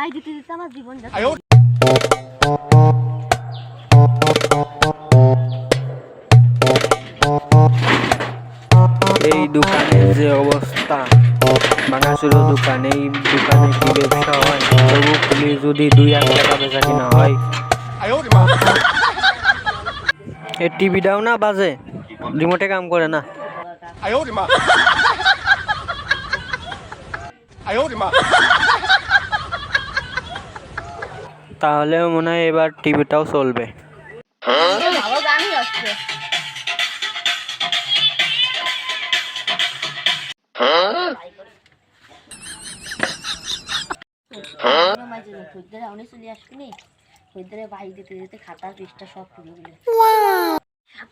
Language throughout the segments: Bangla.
বাই দিতে দিতে আমার জীবন যাচ্ছে। এই দোকানের যে অবস্থা, ভাঙাচুরো দোকান, এই দোকানে কি ব্যবসা হয়? তবু খুলি যদি 2 টাকা বেচা কিনা হয়। এই টিভিটাও না বাজে, রিমোটে কাম করে না। তাহলে মনে হয় এবার টিভিটাও চলবে। ভালো গানই হচ্ছে। অনেক চলে আসবি খদ্দের বাই দিতে দিতে খাতার পৃষ্ঠা সব খুলে গেলে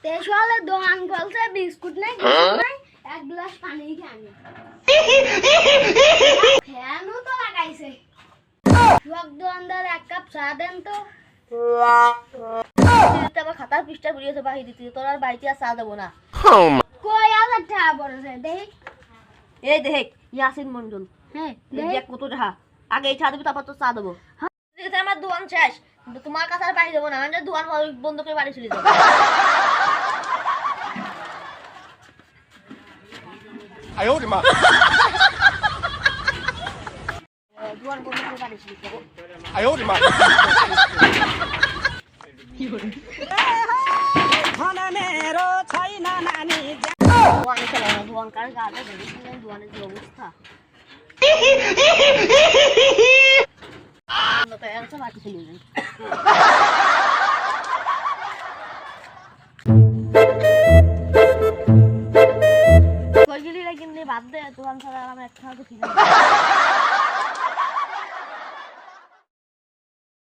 তেসলে দোকান খুলছে, বিস্কুট নাই কিছু নাই, এক গ্লাস পানি খানি ফ্যানও তো লাগাইছে। সব দোকানদার এক কাপ চা দেন তো। আবার খাতার পৃষ্ঠা ঘুরিয়েছে বাহি দিতে, তোর আর বাড়িতে আর চা দেবো না। কই আবার ঠা বড়ছে দেখ, এই দেখ ইয়াসিন মন্ডল। হ্যাঁ দেখ কত টাকা, আগে এই চা দেবো তারপর তো চা দেবো। আমার দোকান শেষ, তোমার কাছে আর বাড়ি দেবো না, মানে দোকান বন্ধ করে বাড়ি চলে যাবো। দোকান বন্ধ করে বাড়ি চলে যাবো। দোকানকার গালে দেখেছিলেন দোকানের যে অবস্থা। বাড়ি চলে যাই। কই গেলি কিনলে বাদ দে, দোকান ছাড়া আমার একটা